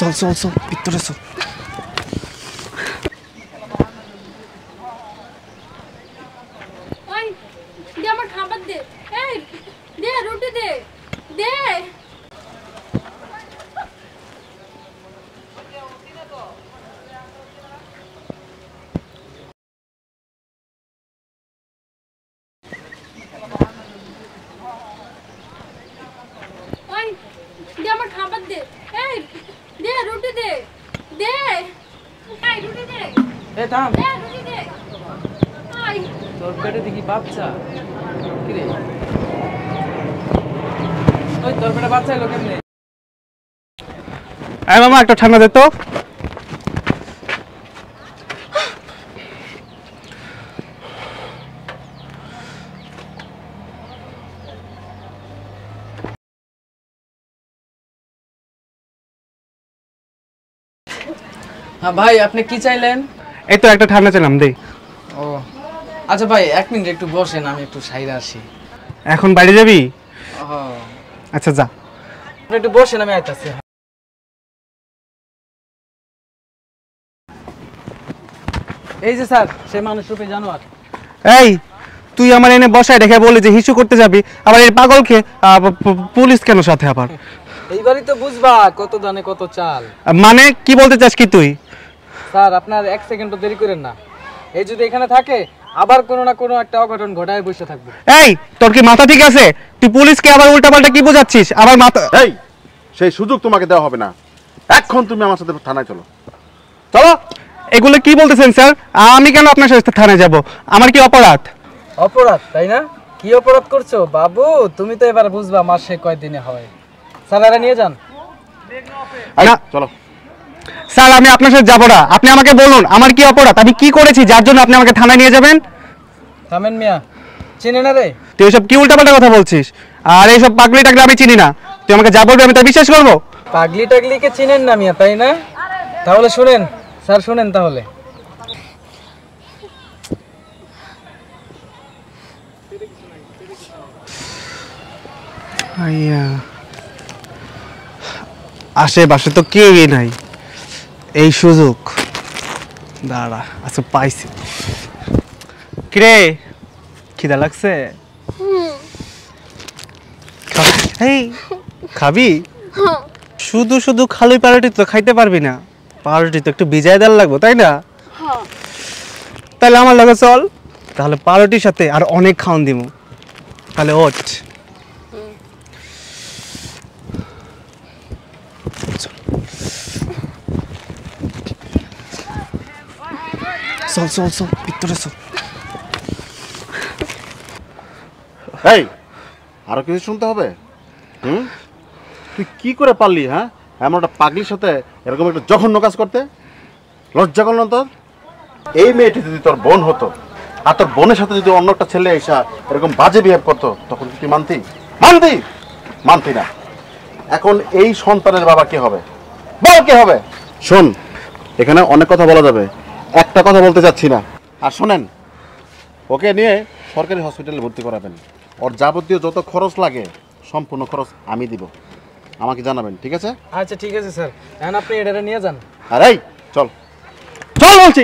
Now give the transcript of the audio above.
চল চল চল ভিতরে চল। ওই দে আমার খাবার দে, এই দে রুটি দে, দে। ওই দে আমার খাবার দে, এই দে রুটি দে, দে। এই রুটি দে, এ থাম, দে রুটি দে। আই তোর পেটে দেখি বাচ্চা। কি রে ওই তোর পেটে বাচ্চা এলো কেমনে? মামা একটা ঠান্ডা দে তো। হ্যাঁ ভাই, আপনি কি চাইলেন? এই তো একটা ঠান্ডা চাইলাম দে। ও আচ্ছা ভাই, 1 মিনিট একটু বসেন, আমি একটু সাইডে আসি। এখন বাড়ি যাবি? ও আচ্ছা যা। আপনি একটু বসেন, আমি আইতাছি। এই যে স্যার, সে মানুষ রূপে জানোয়ার। এই তুই আমার এনে বসায় রেখে বলে যে হিসু করতে যাবি, আবার এই পাগলকে পুলিশ কেন সাথে আবার? এইবারই তো বুঝবা কত দানে কত চাল। মানে কি বলতে চাস কি তুই? স্যার আপনার 1 সেকেন্ডও দেরি করেন না। এই যদি এখানে থাকে আবার কোনো না কোনো একটা অঘটন ঘটায় বসে থাকবে। এই তোর কি মাথা ঠিক আছে? তুই পুলিশকে আবার উল্টাপাল্টা কি বোঝাচ্ছিস? আবার মাথা এই সেই সুযোগ তোমাকে দেওয়া হবে না। এখন তুমি আমার সাথে থানায় চলো। চলো। এগুলো কি বলতেছেন স্যার? আমি কেন আপনার সাথে থানায় যাব? আমার কি অপরাধ? অপরাধ তাই না? কি অপরাধ করছো বাবু? তুমি তো এবার বুঝবা মাসে কয়দিনে হয়। স্যার এরা নিয়ে যান। না চলো স্যার, আমি আপনার সাথে যাব না। আপনি আমাকে বলুন আমার কি অপরাধ, আমি কি করেছি যার জন্য আপনি আমাকে থানায় নিয়ে যাবেন? থামেন মিয়া, চিনে না রে? তুই এসব কি উল্টাপাল্টা কথা বলছিস? আর এইসব পাগলি টাগলি আমি চিনি না। তুই আমাকে যা বলবি আমি তা বিশ্বাস করবো? পাগলি টাগলিকে চিনেন না মিয়া, তাই না? তাহলে শুনেন স্যার, শুনেন তাহলে। আশেপাশে তো কেউই নাই, এই সুযোগ দাঁড়া। আচ্ছা পাইছি। কিরে খিদা লাগছে? এই খাবি? শুধু শুধু খালি পাউরুটি তো খাইতে পারবি না, পাউরুটি তো একটু ভিজাই দেওয়ার লাগবে তাই না? তাহলে আমার লগে চল, তাহলে পাউরুটির সাথে আর অনেক খাওয়ান দিব। তাহলে ওঠ। চল চল চল ভিতরে চল। এই আরো কিছু শুনতে হবে? তুই কি করে পারলি? হ্যাঁ, এমন একটা পাগলির সাথে এরকম একটা জঘন্য কাজ করতে? লজ্জা করল না তোর? এই মেয়েটি যদি তোর বোন হতো আর তোর বোনের সাথে যদি অন্য একটা ছেলে এসে এরকম বাজে বিহেভ করতো, তখন তুই মানতি? মানতি না। এখন এই সন্তানের বাবা কে হবে? বল কে হবে? শোন, এখানে অনেক কথা বলা যাবে, একটা কথা বলতে চাচ্ছি না। আর শোনেন, ওকে নিয়ে সরকারি হসপিটালে ভর্তি করাবেন। ওর যাবতীয় যত খরচ লাগে সম্পূর্ণ খরচ আমি দিব। আমাকে জানাবেন, ঠিক আছে? আচ্ছা ঠিক আছে স্যার, এখন আপনি এটা নিয়ে যান। আর এই চল চল বলছি।